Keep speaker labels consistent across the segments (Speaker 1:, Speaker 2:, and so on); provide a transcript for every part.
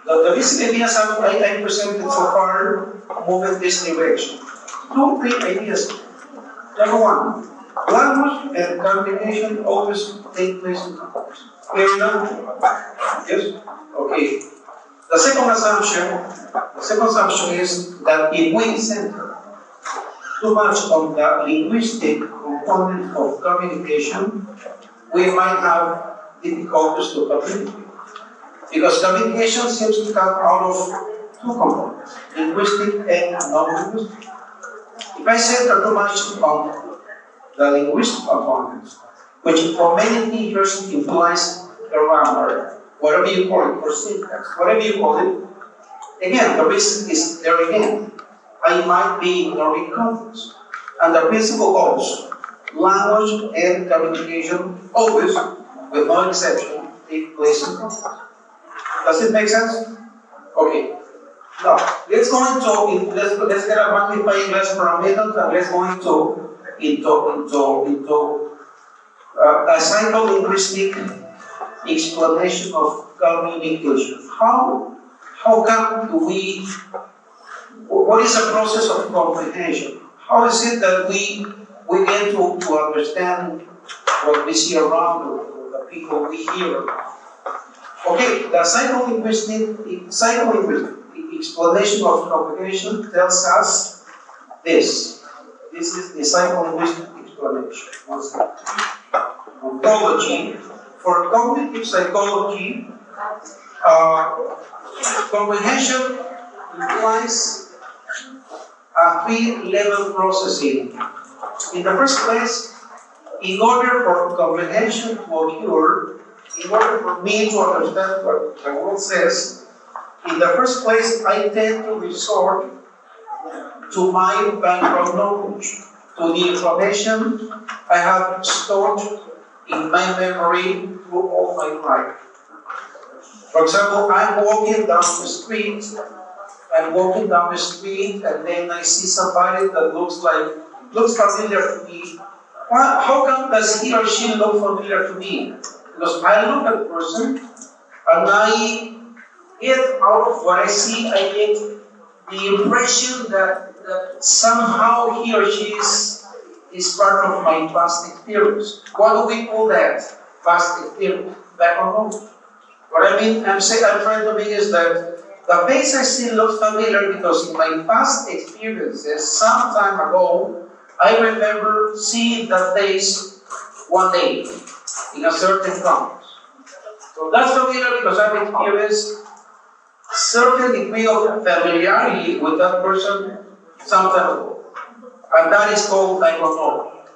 Speaker 1: The basic ideas I presented so far move in this direction. Two main ideas. Number one, language and communication always take place in context. Clear enough? Yes? Okay. The second assumption is that if we center too much on the linguistic component of communication, we might have difficulties to communicate. Because communication seems to come out of two components, linguistic and non-linguistic. If I center too much on the linguistic components, which for many teachers implies grammar, whatever you call it, or syntax, whatever you call it, again, the risk is there again. I might be ignoring context. And the principle goes, language and communication always, with no exception, take place in context. Does it make sense? Okay. Now, let's get a magnifying glass for a minute, and let's go into a psycholinguistic explanation of communication. How come what is the process of comprehension? How is it that we get to understand what we see around, or the people we hear about? Okay, the psycholinguistic explanation of comprehension tells us this. This is the psycholinguistic explanation. Ontology. For cognitive psychology, comprehension implies a three-level processing. In the first place, in order for comprehension to occur, in order for me to understand what the world says, in the first place, I tend to resort to my background knowledge, to the information I have stored in my memory through all my life. For example, I'm walking down the street, and then I see somebody that looks familiar to me. How come does he or she look familiar to me? Because I look at the person, and I get out of what I see, I get the impression that somehow he or she is part of my past experience. What do we call that? Past experience. Background. What I'm trying to mean is that the face I see looks familiar because in my past experiences, some time ago, I remember seeing that face one day in a certain context. So that's familiar because I've experienced certain degree of familiarity with that person some time ago. And that is called psycholinguistic.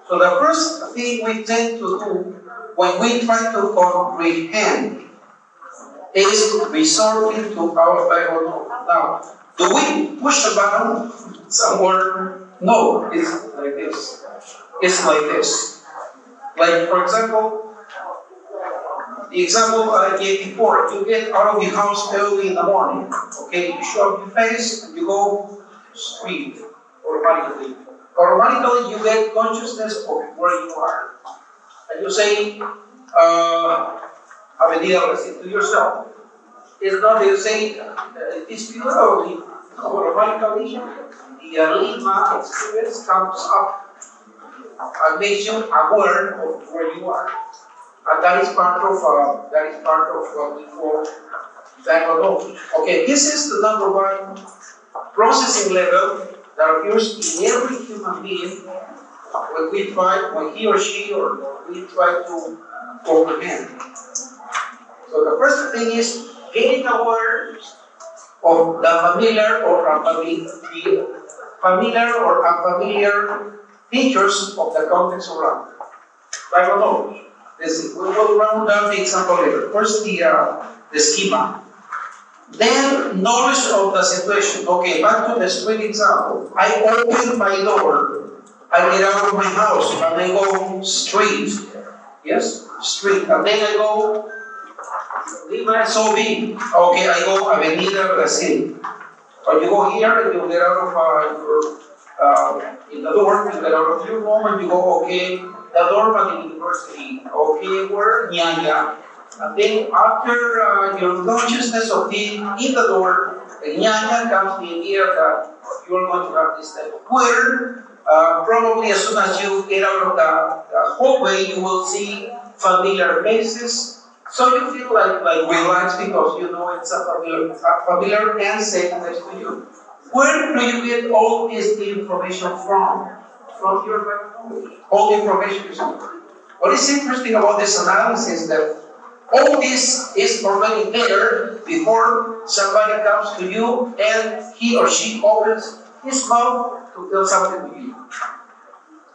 Speaker 1: So the first thing we tend to do when we try to comprehend is resorting to our psycholinguistic. Now, do we push a button somewhere? No, it's like this. It's like this. Like, for example, the example I gave before, you get out of the house early in the morning, okay? You show up your face and you go street automatically. Automatically, you get consciousness of where you are. And you say, Avenida, to yourself. It's not that you say, this periodically, automatically, the Lima experience comes up and makes you aware of where you are. And that is part of what we call pedagogy. Okay, this is the number one processing level that occurs in every human being when he or she or we try to comprehend. So the first thing is getting aware of the familiar or unfamiliar features of the context around. Pedagogy. We will round down the example later. First, the schema. Then, knowledge of the situation. Okay, back to the street example. I open my door. I get out of my house and I go street. Yes, street. And then I go Lima SOB. Okay, I go Avenida Brazil. Or you go here and you get out of in the door, you get out of your room and you go, okay, the Dorman University. Okay, where? Ñaña. And then after your consciousness of being in the door, Ñaña comes the idea that you are going to have this type of where probably as soon as you get out of the hallway, you will see familiar faces. So you feel like relaxed because you know it's a familiar and safe next to you. Where do you get all this information from? From your background. All the information is on. What is interesting about this analysis is that all this is already there before somebody comes to you and he or she opens his mouth to tell something to you.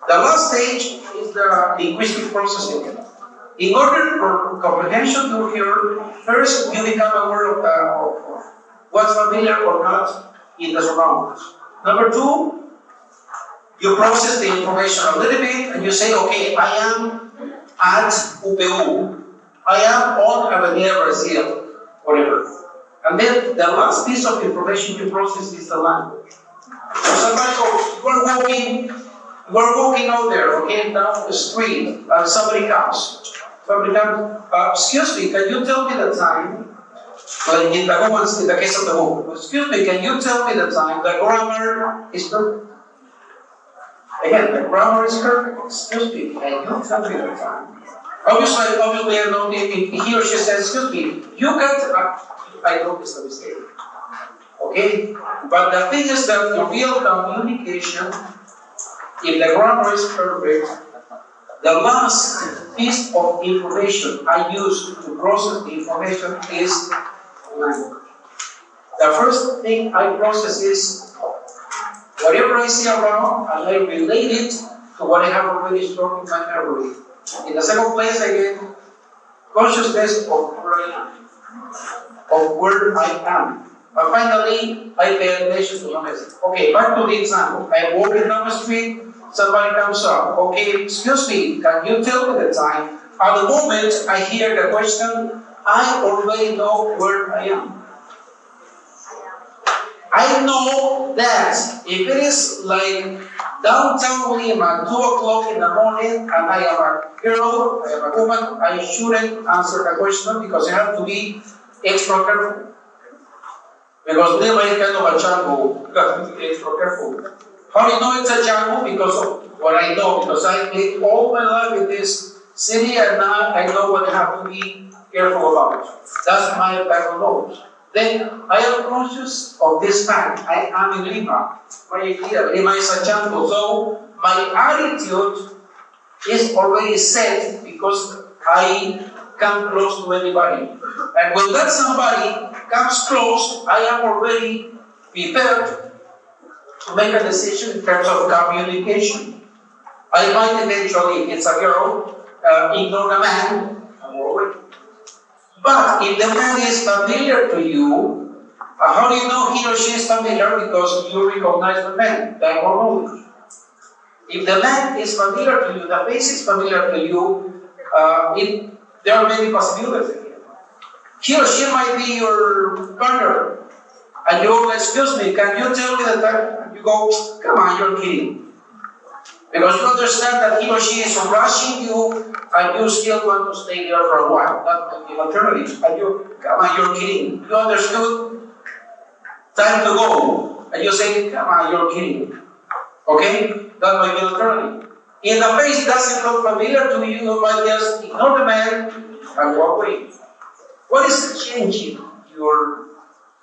Speaker 1: The last stage is the linguistic processing. In order for comprehension to occur, first you become aware of what's familiar or not in the surroundings. Number two, you process the information a little bit and you say, okay, I am at UPU. I am on Avenida Brazil, whatever. And then the last piece of information you process is the language. So somebody goes, we're walking out there, okay, down the street, and somebody comes. Excuse me, can you tell me the time? Like in the case of the book, excuse me, can you tell me the time? The grammar is perfect. Again, the grammar is perfect. Excuse me, can you tell me the time? Obviously, I know if he or she says, excuse me, you got, I noticed a mistake. Okay? But the thing is that the real communication, if the grammar is perfect, the last piece of information I use to process the information is language. The first thing I process is whatever I see around, and I relate it to what I have already stored in my memory. In the second place, I get consciousness of where I am. And finally, I pay attention to the message. Okay, back to the example. I'm walking down the street, somebody comes up. Okay, excuse me, can you tell me the time? At the moment I hear the question, I already know where I am. I know that if it is like downtown Lima, 2 o'clock in the morning, and I am a girl, I am a woman, I shouldn't answer the question because I have to be extra careful. Because Lima is kind of a jungle, you have to be extra careful. How do you know it's a jungle? Because of what I know, because I lived all my life in this city and now I know what I have to be careful about. That's my background knowledge. Then I am conscious of this fact. I am in Lima. My idea, Lima is a jungle. So my attitude is already set because I come close to anybody. And when that somebody comes close, I am already prepared to make a decision in terms of communication. I might eventually, if it's a girl, ignore the man and walk away. But if the man is familiar to you, how do you know he or she is familiar? Because you recognize the man, that knowledge. If the man is familiar to you, the face is familiar to you, there are many possibilities. He or she might be your partner. And you go, excuse me, can you tell me the time? And you go, come on, you're kidding. Because you understand that he or she is rushing you and you still want to stay there for a while. That might be an alternative. And you, come on, you're kidding. You understood? Time to go. And you say, come on, you're kidding. Okay? That might be an alternative. If the face doesn't look familiar to you, you might just ignore the man and walk away. What is the change in your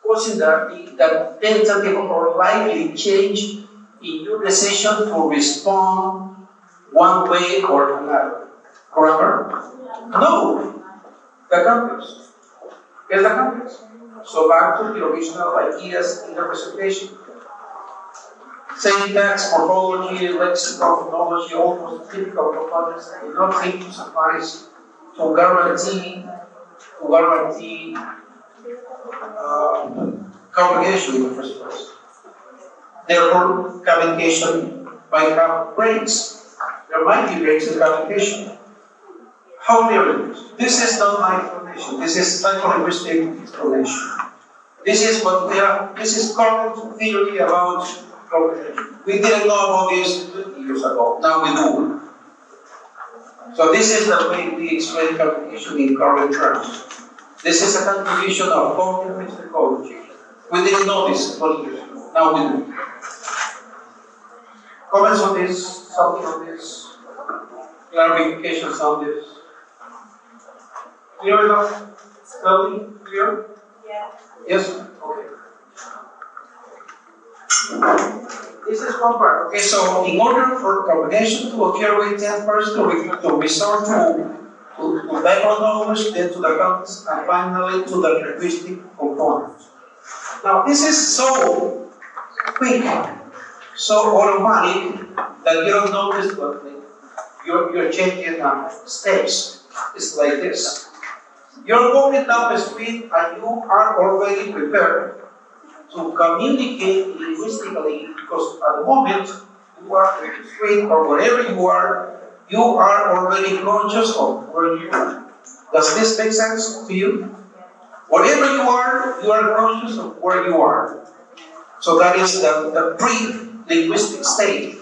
Speaker 1: causing that tentative or likely change in your decision to respond one way or another? Grammar? No. The context. It's the context. So back to the original ideas in the presentation. Syntax, morphology, lexical phonology, almost typical components do not seem to suffice to guarantee comprehension in the first place. Therefore, communication might have breaks. There might be breaks in communication. How clear is this? This is not my explanation. This is psycholinguistic explanation. This is what we have. This is current theory about comprehension. We didn't know about this 20 years ago. Now we do. So this is the way we explain communication in current terms. This is a contribution of cognitive psychology. We didn't know this 20 years ago. Now we do. Comments on this? Something on this? Clarifications on this? Clear enough? Slowly? Clear?
Speaker 2: Yeah.
Speaker 1: Yes? Okay. This is one part. Okay, so in order for comprehension to occur, we tend first to resort to background knowledge, then to the context, and finally to the linguistic component. Now, this is so quick, so automatic that you don't notice what you're changing steps. It's like this. You're walking down the street and you are already prepared to communicate linguistically, because at the moment you are in the street or wherever you are already conscious of where you are. Does this make sense to you? Wherever you are conscious of where you are. So that is the pre-linguistic state.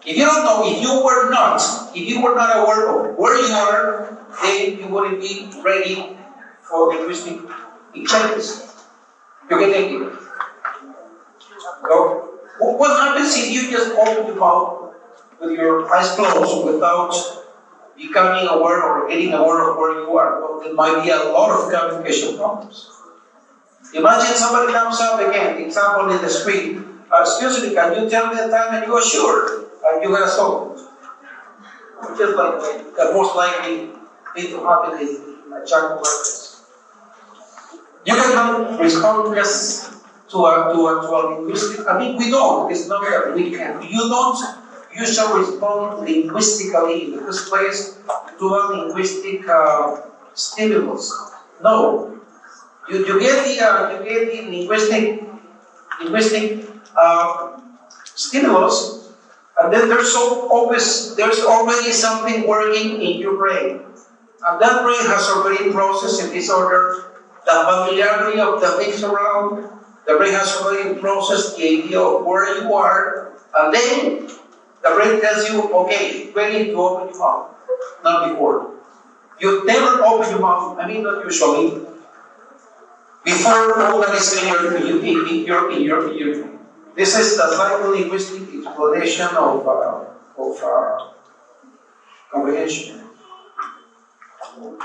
Speaker 1: If you don't know, if you were not aware of where you are, then you wouldn't be ready for linguistic exchanges. You can take it. So, what happens if you just open your mouth with your eyes closed without becoming aware or getting aware of where you are? Well, there might be a lot of communication problems. Imagine somebody comes up again, example in the street, excuse me, can you tell me the time? And you are sure, and you're going to solve it. Just like the most likely thing to happen in a jungle like this. You cannot respond just to a linguistic. I mean, we don't. It's not that we can. You don't usually respond linguistically in the first place to a linguistic stimulus. No. You get the linguistic stimulus, and then there's already something working in your brain, and that brain has already processed in this order the familiarity of the things around. The brain has already processed the idea of where you are, and then the brain tells you, okay, ready to open your mouth. Not before. You never open your mouth, I mean not usually, before all that is clear to you in your. This is the psycholinguistic explanation of comprehension.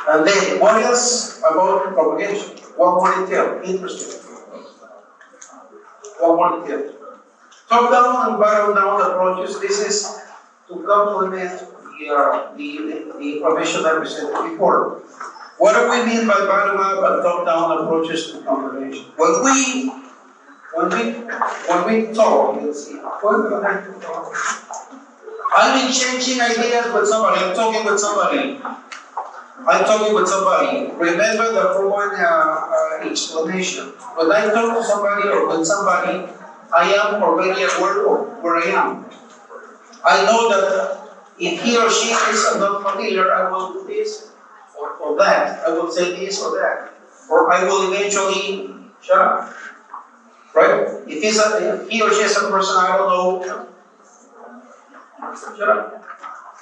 Speaker 1: And then, what else about comprehension? One more detail, interesting. One more detail. Top-down and bottom-down approaches. This is to complement the information I presented before. What do we mean by bottom-up and top-down approaches to comprehension? When we talk, let's see. I've been changing ideas with somebody. I'm talking with somebody. Remember the following explanation. When I talk to somebody or with somebody, I am already aware of where I am. I know that if he or she is not familiar, I will do this or that. I will say this or that. Or I will eventually shut up. Right? If he or she is a person I don't know, shut up.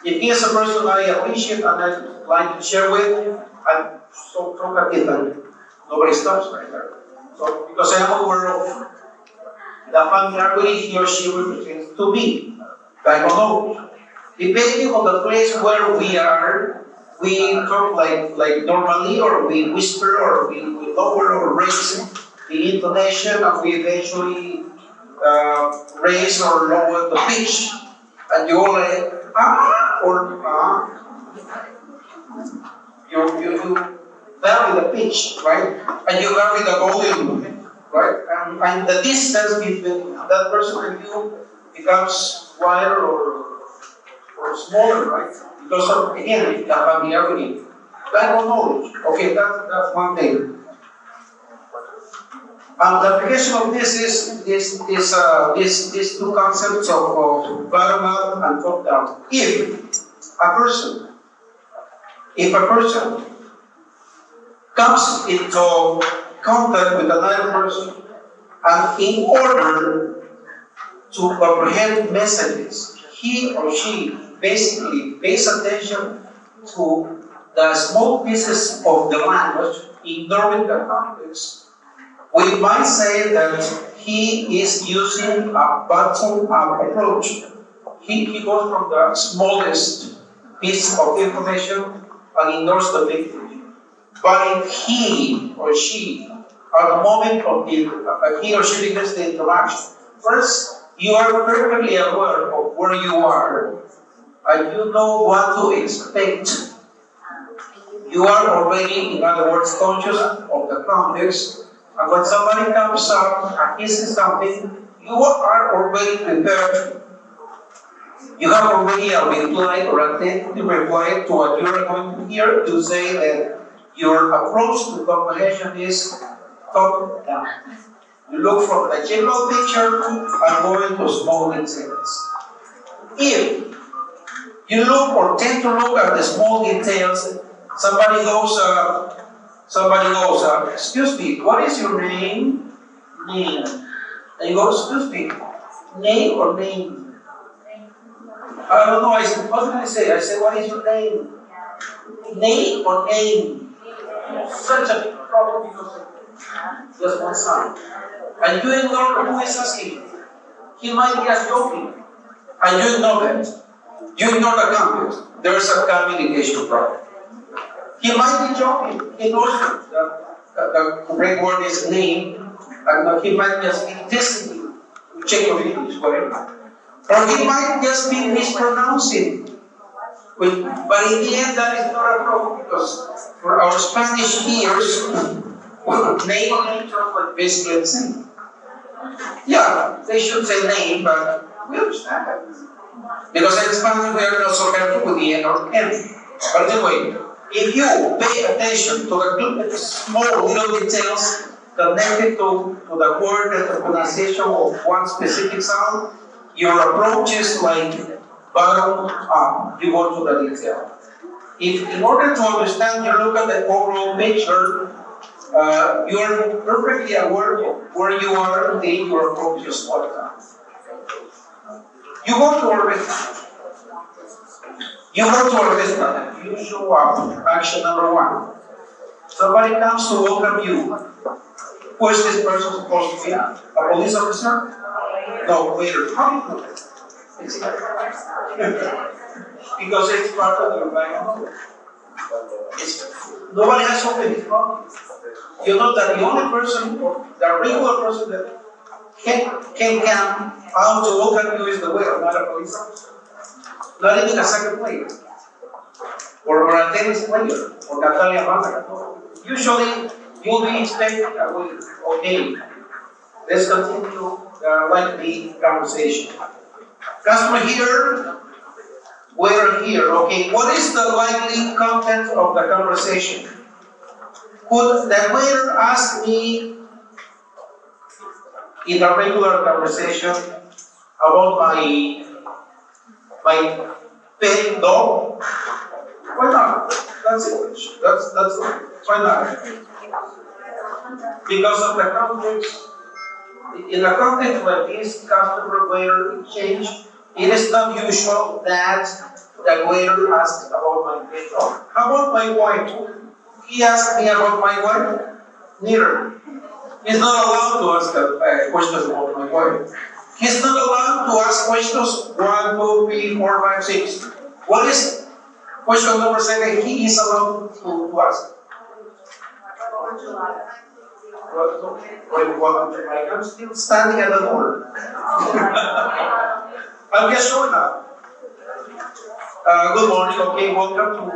Speaker 1: If he is a person I appreciate and I like to share with, I'm so talkative and nobody stops right there. So, because I am aware of the familiarity he or she represents to me, I don't know. Depending on the place where we are, we talk like normally, or we whisper, or we lower or raise the intonation, and we eventually raise or lower the pitch, and you all like or you vary the pitch, right? And you vary the volume, right? And the distance between that person and you becomes wider or smaller, right? Because of, again, the familiarity, background knowledge. Okay, that's one thing. The application of this is these two concepts of bottom up and top down. If a person comes into contact with another person, and in order to comprehend messages, he or she basically pays attention to the small pieces of the language, ignoring the context, we might say that he is using a bottom-up approach. He goes from the smallest piece of information and ignores the big picture. But if he or she, at the moment of the, he or she begins the interaction, first, you are perfectly aware of where you are, and you know what to expect. You are already, in other words, conscious of the context, and when somebody comes up and he says something, you are already prepared. You have already a reply or a tentative reply to what you are going to hear to say that your approach to comprehension is top down. You look from the general picture and go into small details. If you look or tend to look at the small details, somebody goes, excuse me, what is your name? Name. And you go, excuse me, name or name? I don't know, what can I say? I say, what is your name? Name or name? Such a big problem because of just one sound. And you ignore who is asking. He might be just joking. And you ignore that. You ignore the context. There is a communication problem. He might be joking. He knows the correct word is name. And he might just be testing you. Check your English, whatever. Or he might just be mispronouncing. But in the end, that is not a problem because for our Spanish ears, name or name are basically the same. Yeah, they should say name, but we understand that. Because in Spanish, we are not so careful with the N or N. But anyway, if you pay attention to the small little details connected to the word and the pronunciation of one specific sound, your approach is like bottom up. You go to the detail. If in order to understand, you look at the overall picture, you are perfectly aware of where you are in your approach is what time. You go to a restaurant. You show up. Action number 1. Somebody comes to welcome you. Who is this person supposed to be? A police officer? No, waiter. How do you know that? Because it's part of your background. Nobody has opened his mouth. You're not the only person, or the regular person that can come out to welcome you is the waiter, not a police officer. Not even a second player. Or a tennis player, or Natalia Mata. Usually, you'll be expecting a waiter. Okay, let's continue the lengthy conversation. Customer here, waiter here. Okay, what is the likely content of the conversation? Could the waiter ask me in a regular conversation about my pet dog? Why not? That's English. That's why not? Because of the context. In a context like this, customer waiter exchange, it is not usual that the waiter asks about my pet dog. How about my wife? He asked me about my wife? Neither. He's not allowed to ask questions about my wife. He's not allowed to ask questions 1, 2, 3, 4, 5, 6. What is question number 7? He is allowed to ask. I'm still standing at the door. I'm just showing up. Good morning. Okay, welcome to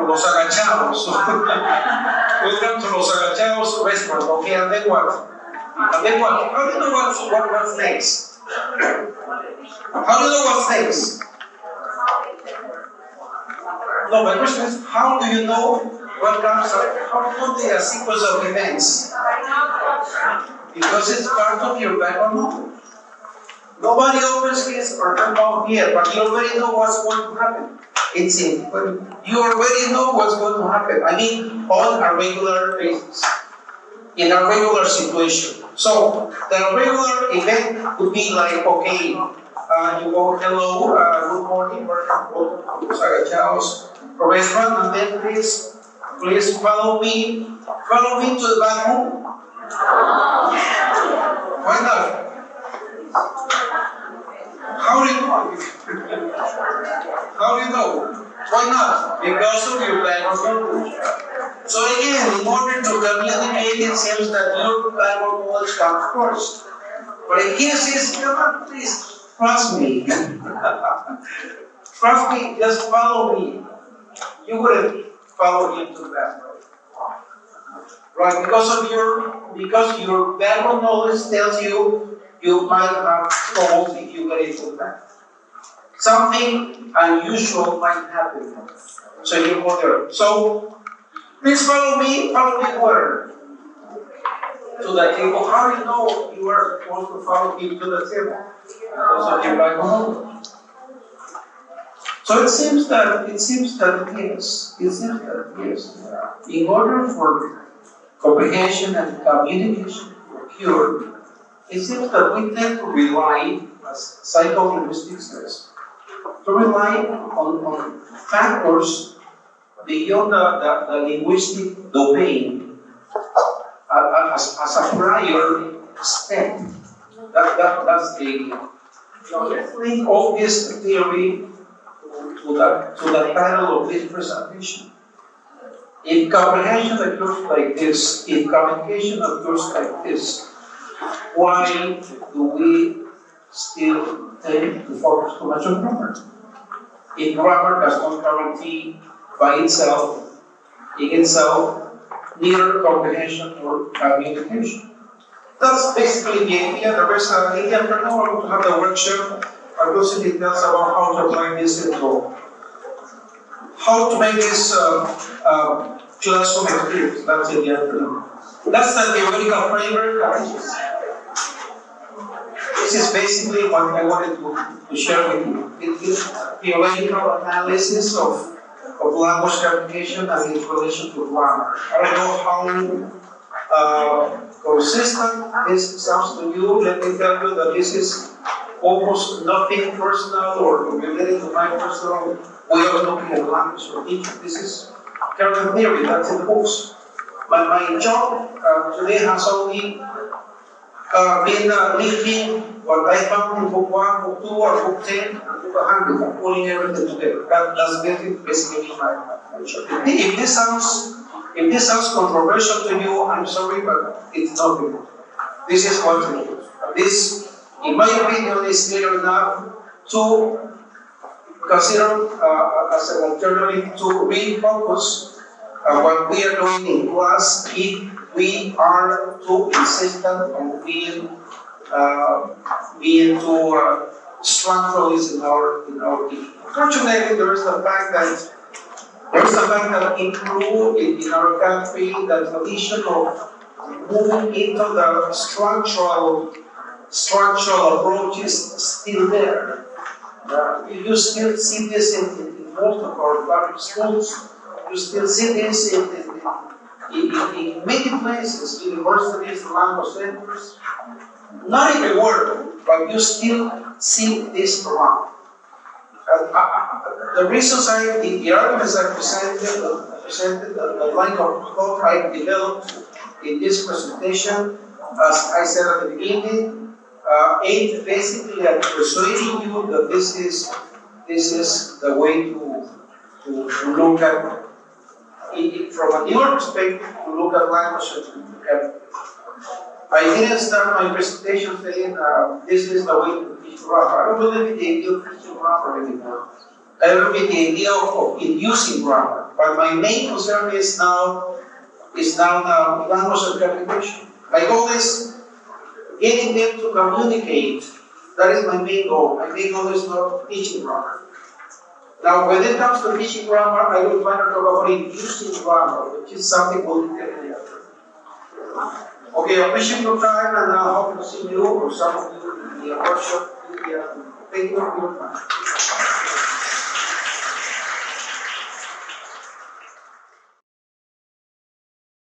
Speaker 1: Los Agachados. Welcome to Los Agachados restaurant. Okay, and then what? How do you know what's next? How do you know what's next? No, my question is, how do you know what comes up? How do you know the sequence of events? Because it's part of your background knowledge. Nobody opens his or her mouth here, but you already know what's going to happen. You already know what's going to happen. I mean, on a regular basis, in a regular situation. So, the regular event would be like, okay, You go, hello, good morning, welcome to Sagachao's restaurant, and then please follow me to the back room. Why not? How do you know? How do you know? Why not? Because of your background. So again, in order to communicate, it seems that your background knowledge comes first. But in cases, come on, please trust me. Trust me, just follow me. You wouldn't follow him to that, right? Because your background knowledge tells you might have trouble if you get into that. Something unusual might happen. So you go there. So please follow me where? To the table. How do you know you are supposed to follow him to the table? Because of your background. So it seems that yes. In order for comprehension and communication to occur, it seems that we tend to rely, as psycholinguistics says, to rely on factors beyond the linguistic domain as a prior step. That's the link of this theory to the title of this presentation. If comprehension occurs like this, if communication occurs like this, why do we still tend to focus too much on grammar? If grammar does not guarantee by itself, neither comprehension or communication. That's basically the idea. The rest of the idea, for now, I'm going to have the workshop. I will see details about how to apply this into, how to make this classroom experience. That's it, the afternoon. That's the theoretical framework. This is basically what I wanted to share with you. It is theoretical analysis of language communication and its relation to grammar. I don't know how consistent this sounds to you. Let me tell you that this is almost nothing personal or related to my personal way of looking at language or teaching. This is current theory, that's in the books. But my job today has only been linking what I found in book 1, book 2, or book 10, and book 100. I'm pulling everything together. That's basically my job. If this sounds controversial to you, I'm sorry, but it's not. This is what it is. This, in my opinion, is clear enough to consider as an alternative to refocus what we are doing in class if we are too insistent on being too structuralist in our teaching. Unfortunately, there is the fact that in Peru, in our country, the tradition of moving into the structural approach is still there. You still see this in most of our public schools. You still see this in many places, universities, language centers. Not everywhere, but you still see this around. The reasons the arguments I presented, the line of thought I developed in this presentation, as I said at the beginning, aimed basically at persuading you that this is the way to look at it from a newer perspective, to look at language and I didn't start my presentation saying this is the way to teach grammar. I don't believe in the idea of teaching grammar anymore. I believe in the idea of inducing grammar. But my main concern is now language and communication. My goal is getting them to communicate. That is my main goal. My main goal is not teaching grammar. Now, when it comes to teaching grammar, I will finally talk about inducing grammar, which is something we'll get later. Okay, I appreciate your time, and I hope to see you or some of you in the workshop. Thank you for your time.